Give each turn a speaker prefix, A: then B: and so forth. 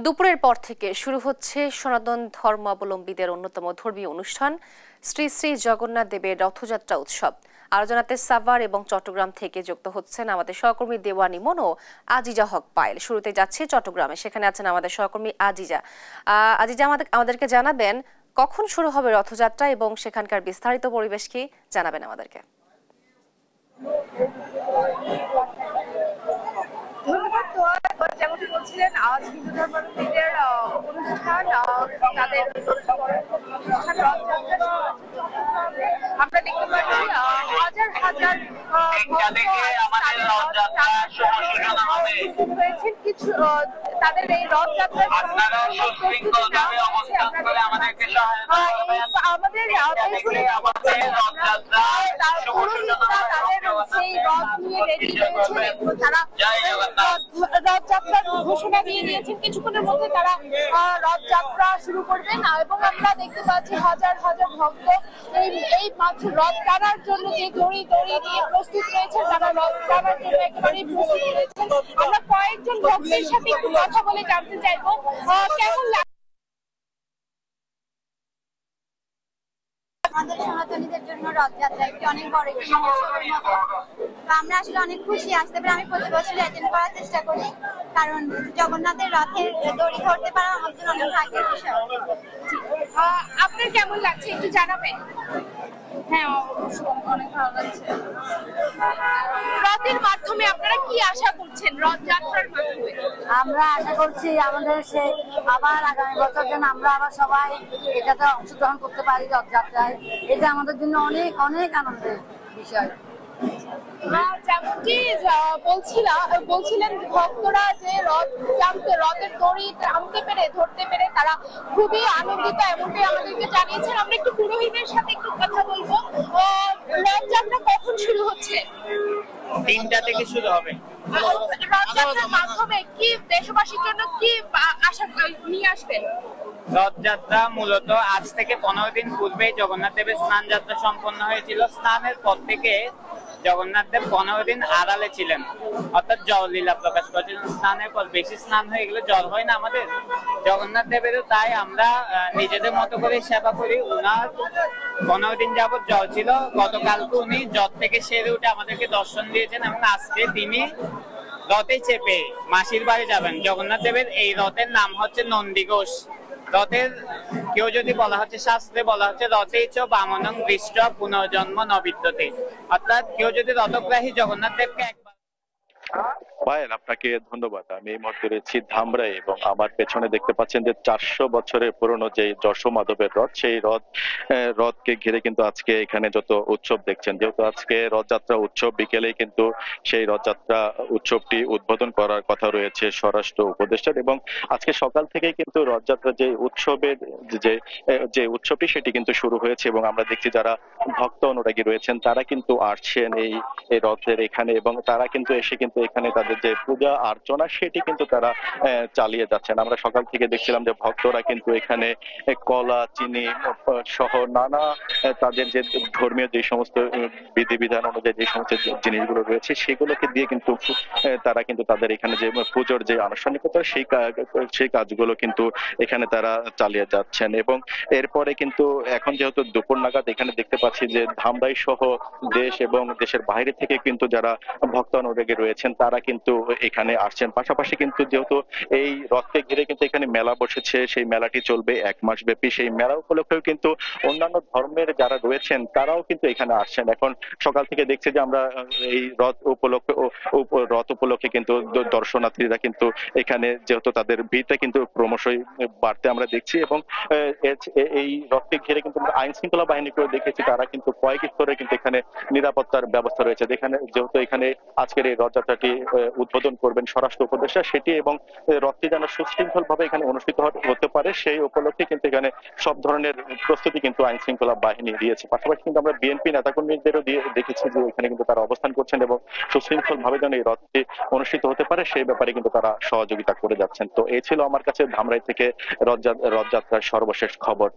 A: দুপুরের পর থেকে শুরু হচ্ছে সনাতন ধর্মাবলম্বীদের অন্যতম ধর্মীয় অনুষ্ঠান শ্রী শ্রী জগন্নাথ দেবের রথযাত্রা উৎসব। আয়োজনাতে সাভার এবং চট্টগ্রাম থেকে যুক্ত হচ্ছেন আমাদের সহকর্মী দেওয়ান ইমন ও আজিজা হক পায়েল। শুরুতে যাচ্ছে চট্টগ্রামে, সেখানে আছেন আমাদের সহকর্মী আজিজা। আজিজা, আমাদেরকে জানাবেন কখন শুরু হবে রথযাত্রা এবং সেখানকার বিস্তারিত পরিবেশ কি জানাবেন আমাদেরকে।
B: যেমনটি বলছিলেন, আজ হিন্দু ধর্মাবলম্বীদের অনুষ্ঠান, তাদের অনুষ্ঠান রথযাত্রা। আমরা দেখতে পাচ্ছি হাজার হাজার হয়েছেন কিছু তাদের এই রথযাত্রার আমাদের সেই রথ নিয়ে রেডি হয়েছেন এবং তারা রথযাত্রার ঘোষণা দিয়ে দিয়েছেন। কিছুক্ষণের মধ্যে তারা রথযাত্রা শুরু করবেন এবং আমরা দেখতে পাচ্ছি হাজার হাজার ভক্ত এই মাত্র রথ টানার জন্য যে দড়ি দিয়ে প্রস্তুত রয়েছেন, তারা রথ টানার জন্য একেবারেই প্রস্তুত রয়েছেন। আমরা কয়েকজন ভক্তের সাথে একটু কথা বলে জানতে চাইবো কেমন লাগে
C: আমাদের সনাতনীদের জন্য রথযাত্রা একটি অনেক বড় একটি উৎসবের মতো। আমরা আসলে অনেক খুশি আসতে পারে। আমি প্রতি বছর অ্যাটেন্ড করার চেষ্টা করি, কারণ জগন্নাথের রথের দড়ি ধরতে পারা আমার জন্য অনেক ভাগ্যের বিষয়।
B: আপনার কেমন লাগছে একটু জানাবেন? হ্যাঁ, অনেক ভালো লাগছে। রথের মাধ্যমে আপনারা কি আশা করছেন? রথযাত্রার মাধ্যমে
D: আমরা আশা করছি আমাদের সেই আবার আগামী বছর যেন আমরা আবার সবাই এটাতে অংশগ্রহণ করতে পারি রথযাত্রায়। এটা আমাদের জন্য অনেক অনেক আনন্দের বিষয়।
B: যেমনটি বলছিলেন ভক্তরা যে রথের দড়ি টানতে পেরে ধরতে পেরে তারা খুবই আনন্দিত, এমনটাই আমাদেরকে জানিয়েছেন। আমরা একটু পুরোহিতের সাথে একটু কথা বলবো। রথযাত্রা কখন শুরু হচ্ছে?
E: 3টা থেকে শুরু হবে।
B: রথযাত্রার মাধ্যমে কি দেশবাসীর জন্য কি আশা নিয়ে আসবেন?
E: রথযাত্রা মূলত আজ থেকে 15 দিন পূর্বে জগন্নাথ দেবের স্নান যাত্রা সম্পন্ন হয়েছিল। স্নানের পর থেকে জগন্নাথ দেব 15 দিন আড়ালে ছিলেন, অর্থাৎ জল লীলা প্রকাশ করেছিলেন। স্নানের পর বেশি স্নান হয়ে গেলে জ্বর হয় না আমাদের, জগন্নাথ দেবেরও তাই আমরা নিজেদের মতো করে সেবা করি। উনার 15 দিন যাবৎ জ্বর ছিল, গতকালকে উনি জ্বর থেকে সেরে উঠে আমাদেরকে দর্শন দিয়েছেন এবং আজকে তিনি রথে চেপে মাসির বাড়ি যাবেন। জগন্নাথ দেবের এই রথের নাম হচ্ছে নন্দীঘোষ। রথের কেউ যদি বলা হচ্ছে, শাস্ত্রে বলা হচ্ছে রথেই চ বামনং দৃষ্ট পুনর্জন্ম নবিদ্যতে, অর্থাৎ কেউ যদি রথগ্রাহী জগন্নাথ দেবকে
F: পায়েল, আপনাকে ধন্যবাদ। আমি এই মুহূর্তে রয়েছি ধামরাই এবং আমার পেছনে দেখতে পাচ্ছেন যে 400 বছরের পুরনো যে যশোমাধবের রথ, সেই রথকে ঘিরে কিন্তু আজকে এখানে যত উৎসব দেখছেন, যেহেতু আজকে রথযাত্রা উৎসব, বিকেলেই কিন্তু সেই রথযাত্রা উৎসবটি উদ্বোধন করার কথা রয়েছে স্বরাষ্ট্র উপদেষ্টার। এবং আজকে সকাল থেকেই কিন্তু রথযাত্রা যে উৎসবের যে উৎসবটি সেটি কিন্তু শুরু হয়েছে এবং আমরা দেখছি যারা ভক্ত অনুরাগী রয়েছেন তারা কিন্তু আসছেন এই রথের এখানে এবং তারা কিন্তু এসে কিন্তু এখানে তাদের যে পূজা অর্চনা সেটি কিন্তু তারা চালিয়ে যাচ্ছেন। আমরা সকাল থেকে দেখছিলাম যে ভক্তরা কিন্তু এখানে কলা, চিনি সহ নানা তাদের যে ধর্মীয় যে সমস্ত বিধিবিধান অনুযায়ী যে সমস্ত জিনিসগুলো রয়েছে সেগুলোকে দিয়ে কিন্তু তারা কিন্তু তাদের এখানে যে পুজোর যে আনুষ্ঠানিকতা সেই কাজগুলো কিন্তু এখানে তারা চালিয়ে যাচ্ছেন। এবং এরপরে কিন্তু এখন যেহেতু দুপুর নাগাদ এখানে দেখতে পাচ্ছি যে ধামরাই সহ দেশ এবং দেশের বাইরে থেকে কিন্তু যারা ভক্ত অনুরাগী রয়েছেন তারা কিন্তু এখানে আসছেন। পাশাপাশি কিন্তু যেহেতু এই রথকে ঘিরে কিন্তু এখানে মেলা বসেছে, সেই মেলাটি চলবে 1 মাস ব্যাপী। সেই মেলা উপলক্ষেও কিন্তু অন্যান্য ধর্মের যারা রয়েছেন তারাও কিন্তু এখানে আসছেন। এখন সকাল থেকে দেখছি যে আমরা এই রথ উপলক্ষে কিন্তু দর্শনার্থীরা কিন্তু এখানে যেহেতু তাদের ভিড়টা কিন্তু ক্রমশই বাড়তে আমরা দেখছি এবং এই রথকে ঘিরে কিন্তু আইন শৃঙ্খলা বাহিনীকেও দেখেছি, তারা কিন্তু কয়েক স্তরে কিন্তু এখানে নিরাপত্তার ব্যবস্থা রয়েছে। যেহেতু এখানে আজকের এই রথযাত্রাটি উদ্বোধন করবেন স্বরাষ্ট্র উপদেষ্টা, সেটি এবং রথটি যেন সুশৃঙ্খল ভাবে এখানে অনুষ্ঠিত হতে পারে সেই উপলক্ষে কিন্তু এখানে সব ধরনের প্রস্তুতি কিন্তু আইন শৃঙ্খলা বাহিনী দিয়েছে। পাশাপাশি কিন্তু আমরা বিএনপি নেতাকর্মীদেরও দেখেছি যে এখানে কিন্তু তারা অবস্থান করছেন এবং সুশৃঙ্খল ভাবে যেন এই রথটি অনুষ্ঠিত হতে পারে সেই ব্যাপারে কিন্তু তারা সহযোগিতা করে যাচ্ছেন। তো এই ছিল আমার কাছে ধামরাই থেকে রথযাত্রার সর্বশেষ খবর।